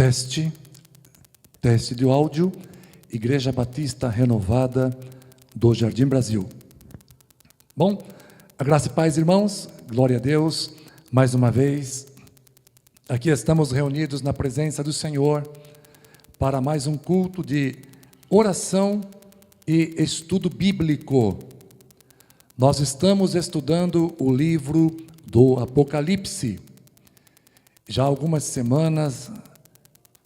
Teste, teste de áudio, Igreja Batista Renovada do Jardim Brasil. Bom, a graça e paz, irmãos, glória a Deus, mais uma vez, aqui estamos reunidos na presença do Senhor, para mais um culto de oração e estudo bíblico. Nós estamos estudando o livro do Apocalipse. Já há algumas semanas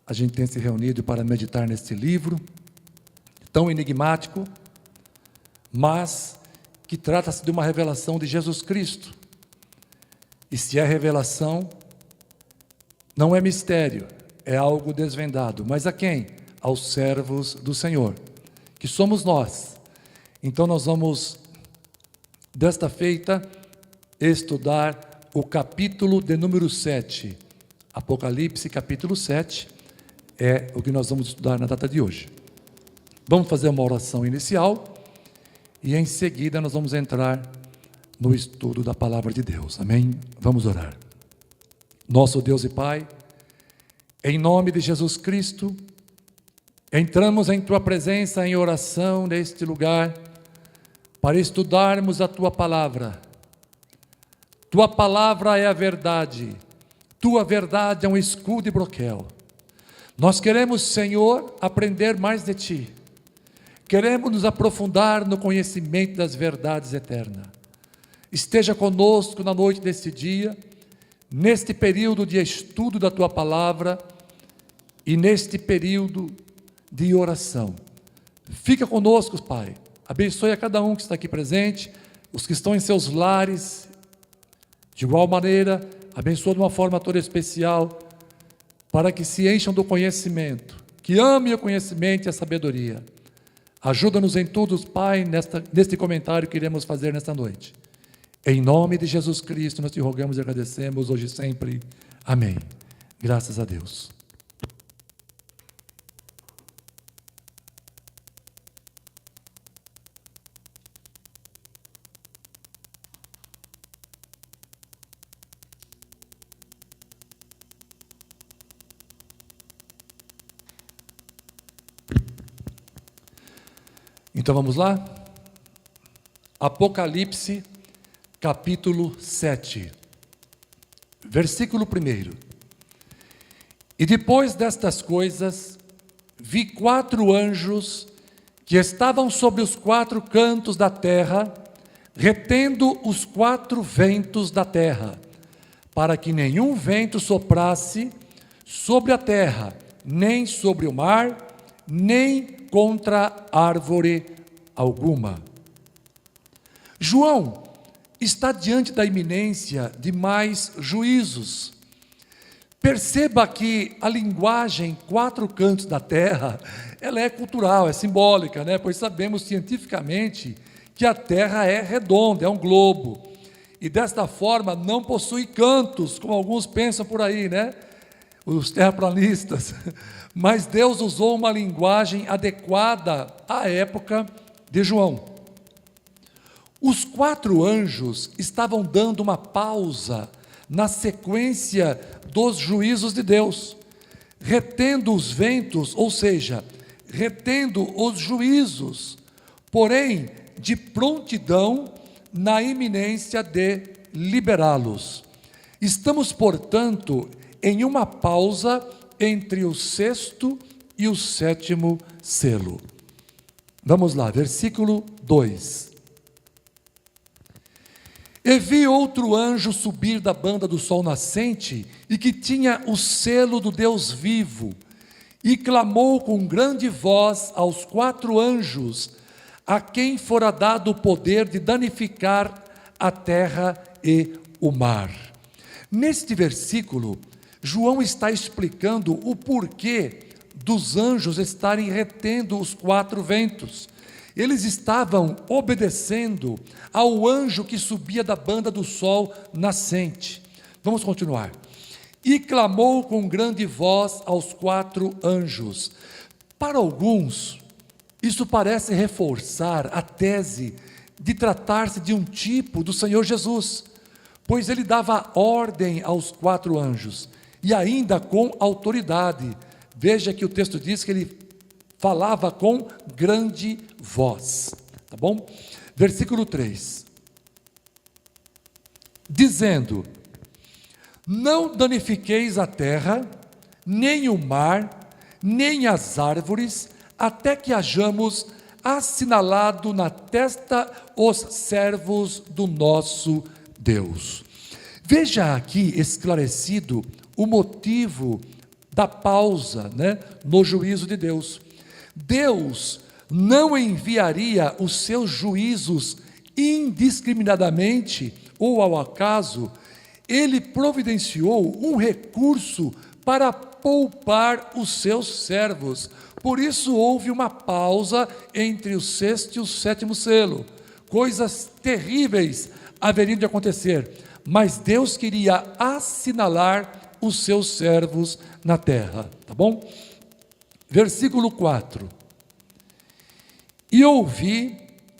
a gente tem se reunido para meditar neste livro, tão enigmático, mas que trata-se de uma revelação de Jesus Cristo. E se é revelação, não é mistério, é algo desvendado. Mas a quem? Aos servos do Senhor, que somos nós. Então nós vamos, desta feita, estudar o capítulo de número 7. Apocalipse, capítulo 7, é o que nós vamos estudar na data de hoje. Vamos fazer uma oração inicial e em seguida nós vamos entrar no estudo da palavra de Deus. Amém? Vamos orar. Nosso Deus e Pai, em nome de Jesus Cristo, entramos em Tua presença em oração neste lugar para estudarmos a Tua palavra. Tua palavra é a verdade, Tua verdade é um escudo e broquel. Nós queremos, Senhor, aprender mais de Ti. Queremos nos aprofundar no conhecimento das verdades eternas. Esteja conosco na noite deste dia, neste período de estudo da Tua palavra e neste período de oração. Fica conosco, Pai. Abençoe a cada um que está aqui presente, os que estão em seus lares. De igual maneira, abençoa de uma forma toda especial, para que se encham do conhecimento, que amem o conhecimento e a sabedoria. Ajuda-nos em tudo, Pai, neste comentário que iremos fazer nesta noite. Em nome de Jesus Cristo, nós te rogamos e agradecemos hoje e sempre. Amém. Graças a Deus. Então vamos lá? Apocalipse, capítulo 7, versículo 1. E depois destas coisas, vi 4 anjos que estavam sobre os 4 cantos da terra, retendo os 4 ventos da terra, para que nenhum vento soprasse sobre a terra, nem sobre o mar, nem contra árvore alguma. João está diante da iminência de mais juízos. Perceba que a linguagem 4 cantos da terra, ela é cultural, é simbólica, né? Pois sabemos cientificamente que a terra é redonda, é um globo. E desta forma não possui cantos, como alguns pensam por aí, né? Os terraplanistas. Mas Deus usou uma linguagem adequada à época de João. Os 4 anjos estavam dando uma pausa na sequência dos juízos de Deus, retendo os ventos, ou seja, retendo os juízos, porém de prontidão na iminência de liberá-los. Estamos, portanto, em uma pausa entre o 6º e o 7º selo. Vamos lá, versículo 2. E vi outro anjo subir da banda do sol nascente, e que tinha o selo do Deus vivo, e clamou com grande voz aos 4 anjos, a quem fora dado o poder de danificar a terra e o mar. Neste versículo, João está explicando o porquê dos anjos estarem retendo os 4 ventos. Eles estavam obedecendo ao anjo que subia da banda do sol nascente. Vamos continuar. E clamou com grande voz aos 4 anjos. Para alguns, isso parece reforçar a tese de tratar-se de um tipo do Senhor Jesus, pois ele dava ordem aos 4 anjos, e ainda com autoridade, Veja que o texto diz que ele falava com grande voz, tá bom? Versículo 3. Dizendo: não danifiqueis a terra, nem o mar, nem as árvores, até que hajamos assinalado na testa os servos do nosso Deus. Veja aqui esclarecido o motivo da pausa, no juízo de Deus. Deus não enviaria os seus juízos indiscriminadamente ou ao acaso. Ele providenciou um recurso para poupar os seus servos. Por isso houve uma pausa entre o sexto e o sétimo selo. Coisas terríveis haveriam de acontecer, mas Deus queria assinalar os seus servos na terra, tá bom? Versículo 4. E ouvi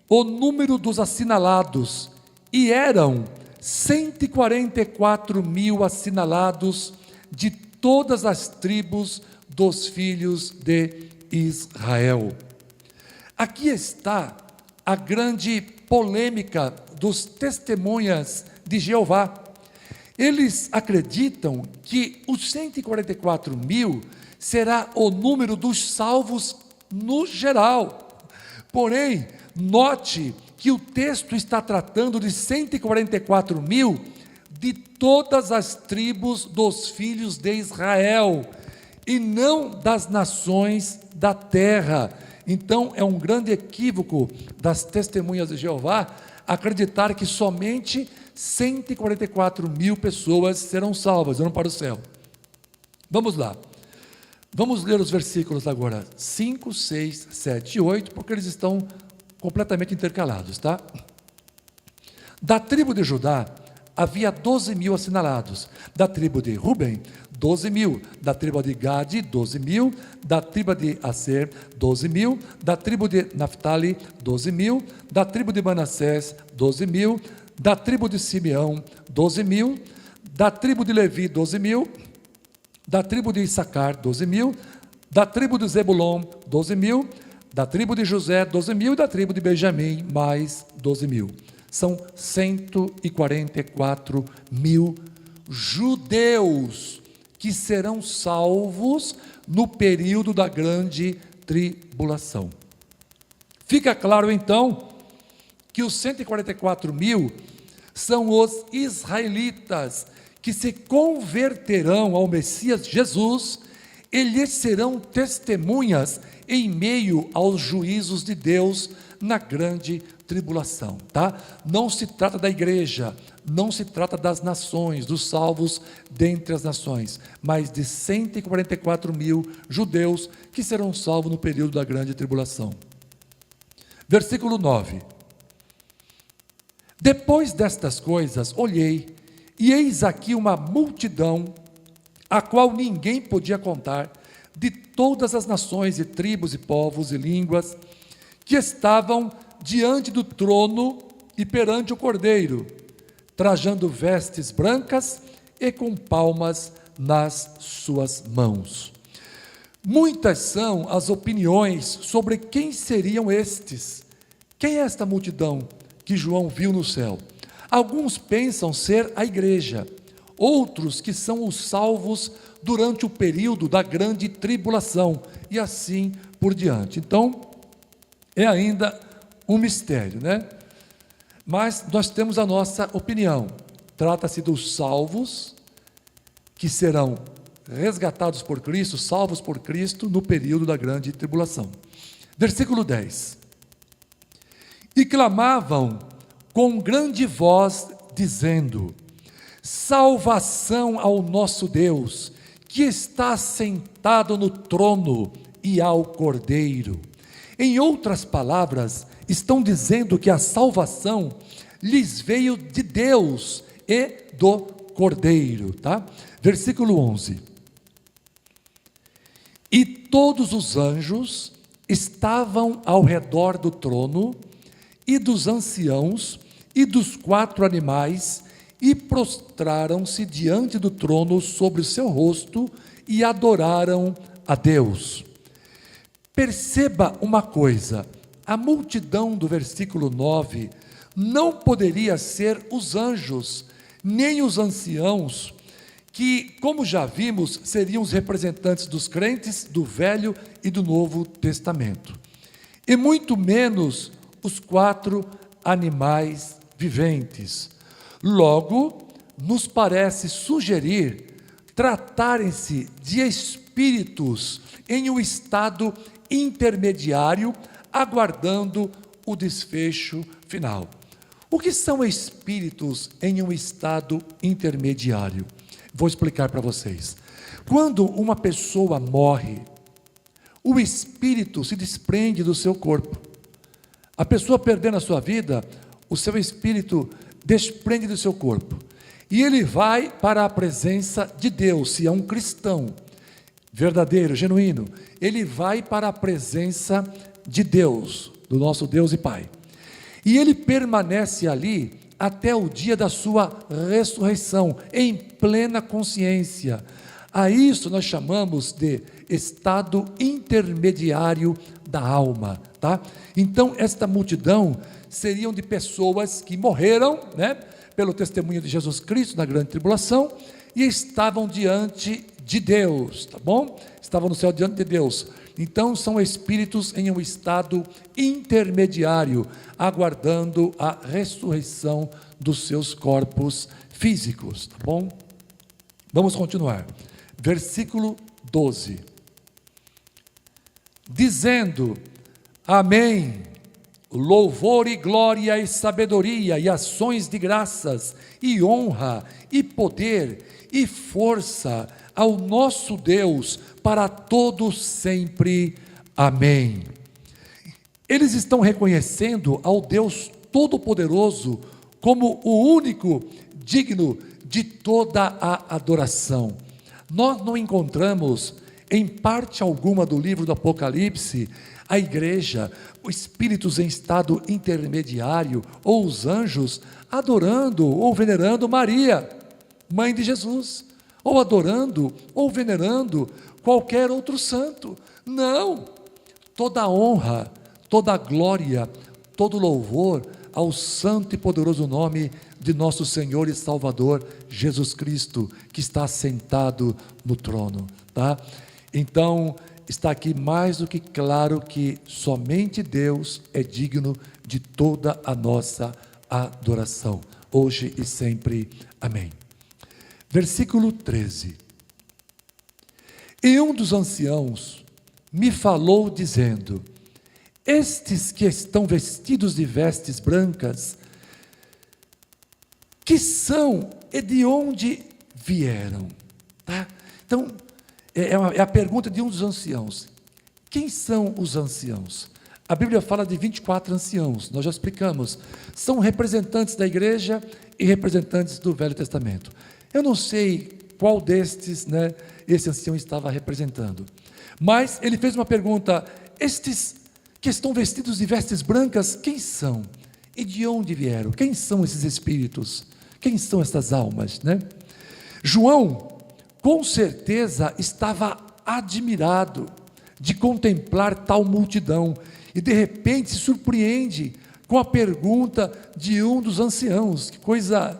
o número dos assinalados, e eram 144.000 assinalados de todas as tribos dos filhos de Israel. Aqui está a grande polêmica dos testemunhas de Jeová. Eles acreditam que os 144.000 será o número dos salvos no geral. Porém, note que o texto está tratando de 144.000 de todas as tribos dos filhos de Israel, e não das nações da terra. Então, é um grande equívoco das testemunhas de Jeová acreditar que somente 144.000 pessoas serão salvas, irão para o céu. Vamos lá. Vamos ler os versículos agora 5, 6, 7 e 8, porque eles estão completamente intercalados, tá? Da tribo de Judá havia 12.000 assinalados, da tribo de Ruben, 12.000, da tribo de Gade, 12.000, da tribo de Aser, 12.000, da tribo de Naphtali, 12.000, da tribo de Manassés, 12.000, da tribo de Simeão, 12.000, da tribo de Levi, 12.000, da tribo de Issacar, 12.000, da tribo de Zebulon, 12.000, da tribo de José, 12.000, e da tribo de Benjamim, mais 12.000. São 144.000 judeus que serão salvos no período da grande tribulação. Fica claro, então, que os 144.000 são os israelitas que se converterão ao Messias Jesus, e lhes serão testemunhas em meio aos juízos de Deus na grande tribulação, tá? Não se trata da igreja, não se trata das nações, dos salvos dentre as nações, mas de 144.000 judeus que serão salvos no período da grande tribulação. Versículo 9. Depois destas coisas, olhei, e eis aqui uma multidão, a qual ninguém podia contar, de todas as nações e tribos e povos e línguas, que estavam diante do trono e perante o Cordeiro, trajando vestes brancas e com palmas nas suas mãos. Muitas são as opiniões sobre quem seriam estes. Quem é esta multidão que João viu no céu? Alguns pensam ser a igreja, outros que são os salvos durante o período da grande tribulação, e assim por diante. Então, é ainda um mistério, Mas nós temos a nossa opinião. Trata-se dos salvos que serão resgatados por Cristo, salvos por Cristo no período da grande tribulação. Versículo 10. E clamavam com grande voz, dizendo: salvação ao nosso Deus, que está sentado no trono, e ao Cordeiro. Em outras palavras, estão dizendo que a salvação lhes veio de Deus e do Cordeiro, tá? Versículo 11. E todos os anjos estavam ao redor do trono, e dos anciãos, e dos 4 animais, e prostraram-se diante do trono sobre o seu rosto, e adoraram a Deus. Perceba uma coisa, a multidão do versículo 9 não poderia ser os anjos, nem os anciãos, que, como já vimos, seriam os representantes dos crentes do Velho e do Novo Testamento, e muito menos os 4 animais viventes. Logo, nos parece sugerir tratarem-se de espíritos em um estado intermediário, aguardando o desfecho final. O que são espíritos em um estado intermediário? Vou explicar para vocês. Quando uma pessoa morre, o espírito se desprende do seu corpo. A pessoa perdendo a sua vida, o seu espírito desprende do seu corpo. E ele vai para a presença de Deus, se é um cristão verdadeiro, genuíno. Ele vai para a presença de Deus, do nosso Deus e Pai. E ele permanece ali até o dia da sua ressurreição, em plena consciência. A isso nós chamamos de estado intermediário da alma, tá? Então, esta multidão seriam de pessoas que morreram, né, pelo testemunho de Jesus Cristo na grande tribulação, e estavam diante de Deus, tá bom? Estavam no céu diante de Deus. Então, são espíritos em um estado intermediário, aguardando a ressurreição dos seus corpos físicos, tá bom? Vamos continuar. Versículo 12. Dizendo: Amém, louvor e glória e sabedoria e ações de graças e honra e poder e força ao nosso Deus para todos sempre. Amém. Eles estão reconhecendo ao Deus Todo-Poderoso como o único digno de toda a adoração. Nós não encontramos em parte alguma do livro do Apocalipse a igreja, os espíritos em estado intermediário ou os anjos adorando ou venerando Maria, mãe de Jesus, ou adorando ou venerando qualquer outro santo. Não, toda honra, toda glória, todo louvor ao santo e poderoso nome de nosso Senhor e Salvador Jesus Cristo, que está sentado no trono, tá? Então, está aqui mais do que claro que somente Deus é digno de toda a nossa adoração, hoje e sempre. Amém. Versículo 13. E um dos anciãos me falou dizendo: estes que estão vestidos de vestes brancas, que são e de onde vieram? Tá? Então, é a pergunta de um dos anciãos. Quem são os anciãos? A Bíblia fala de 24 anciãos, nós já explicamos. São representantes da igreja e representantes do Velho Testamento. Eu não sei qual destes, né, esse ancião estava representando. Mas ele fez uma pergunta: estes que estão vestidos de vestes brancas, quem são? E de onde vieram? Quem são esses espíritos? Quem são estas almas, né? João, com certeza, estava admirado de contemplar tal multidão e de repente se surpreende com a pergunta de um dos anciãos. Que coisa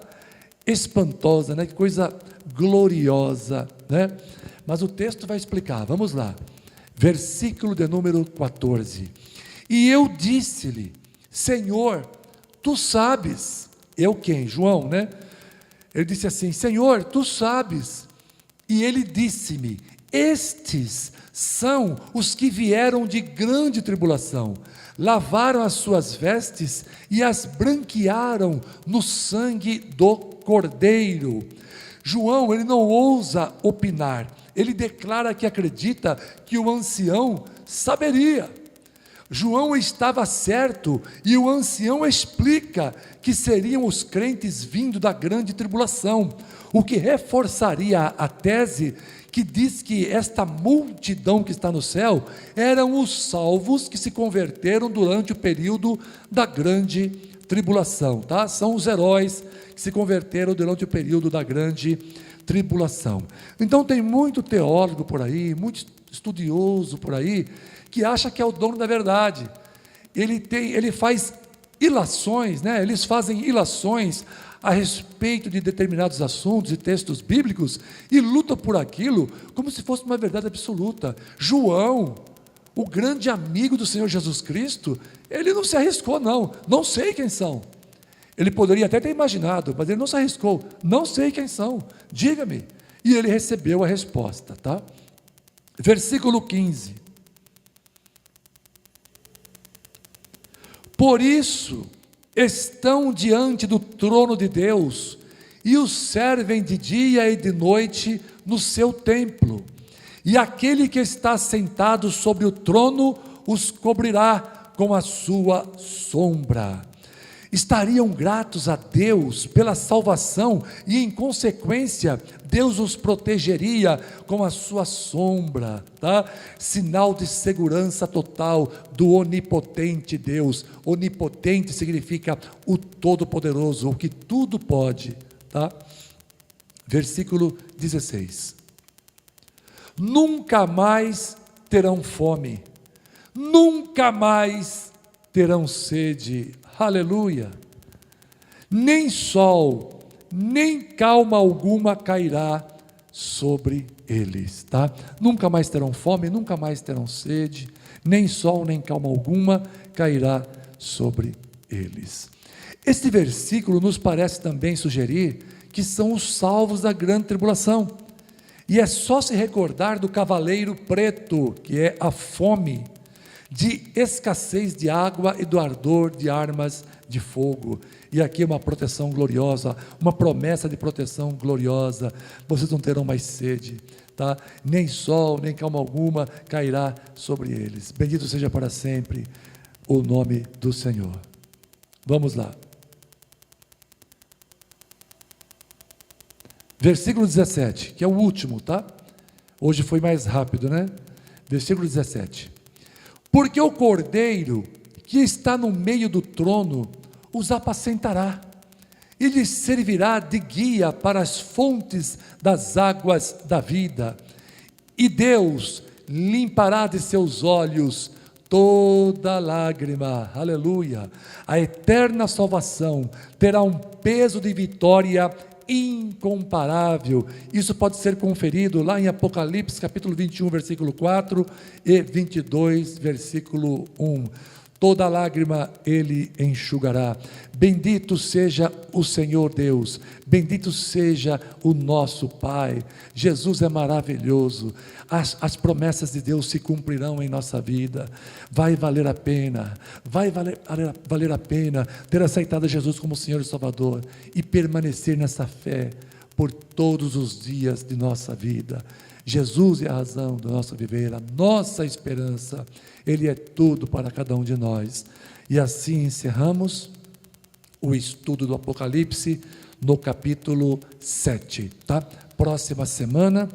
espantosa, né? Que coisa gloriosa, né? Mas o texto vai explicar, vamos lá. Versículo de número 14. E eu disse-lhe: Senhor, tu sabes. Eu quem? João, né? Ele disse assim: Senhor, tu sabes. E ele disse-me: estes são os que vieram de grande tribulação, lavaram as suas vestes e as branquearam no sangue do Cordeiro. João, ele não ousa opinar, ele declara que acredita que o ancião saberia. João estava certo e o ancião explica que seriam os crentes vindo da grande tribulação, o que reforçaria a tese que diz que esta multidão que está no céu eram os salvos que se converteram durante o período da grande tribulação, tá? São os heróis que se converteram durante o período da grande tribulação. Então tem muito teólogo por aí, muito estudioso por aí, que acha que é o dono da verdade. Ele faz ilações, né? Eles fazem ilações a respeito de determinados assuntos e textos bíblicos e lutam por aquilo como se fosse uma verdade absoluta. João, o grande amigo do Senhor Jesus Cristo, ele não se arriscou, não sei quem são. Ele poderia até ter imaginado, mas ele não se arriscou, não sei quem são, diga-me. E ele recebeu a resposta, tá? Versículo 15. Por isso estão diante do trono de Deus e os servem de dia e de noite no seu templo. E aquele que está sentado sobre o trono os cobrirá com a sua sombra. Estariam gratos a Deus pela salvação e, em consequência, Deus os protegeria com a sua sombra, tá? Sinal de segurança total do onipotente Deus. Onipotente significa o Todo-Poderoso, o que tudo pode, tá? Versículo 16. Nunca mais terão fome, nunca mais terão sede, aleluia, nem sol, nem calma alguma cairá sobre eles, tá? Nunca mais terão fome, nunca mais terão sede, nem sol, nem calma alguma cairá sobre eles. Este versículo nos parece também sugerir que são os salvos da grande tribulação, e é só se recordar do cavaleiro preto, que é a fome, de escassez de água e do ardor de armas de fogo. E aqui uma proteção gloriosa, uma promessa de proteção gloriosa. Vocês não terão mais sede, tá? Nem sol, nem calma alguma cairá sobre eles. Bendito seja para sempre o nome do Senhor. Vamos lá. Versículo 17, que é o último, tá? Hoje foi mais rápido, né? Versículo 17. Porque o Cordeiro que está no meio do trono os apacentará e lhes servirá de guia para as fontes das águas da vida, e Deus limpará de seus olhos toda lágrima, aleluia. A eterna salvação terá um peso de vitória incomparável. Isso pode ser conferido lá em Apocalipse capítulo 21, versículo 4 e 22, versículo 1. Toda lágrima Ele enxugará. Bendito seja o Senhor Deus, bendito seja o nosso Pai. Jesus é maravilhoso. As promessas de Deus se cumprirão em nossa vida. Vai valer a pena, vai valer a pena ter aceitado Jesus como Senhor e Salvador e permanecer nessa fé por todos os dias de nossa vida. Jesus é a razão do nosso viver, a nossa esperança. Ele é tudo para cada um de nós. E assim encerramos o estudo do Apocalipse no capítulo 7, tá? Próxima semana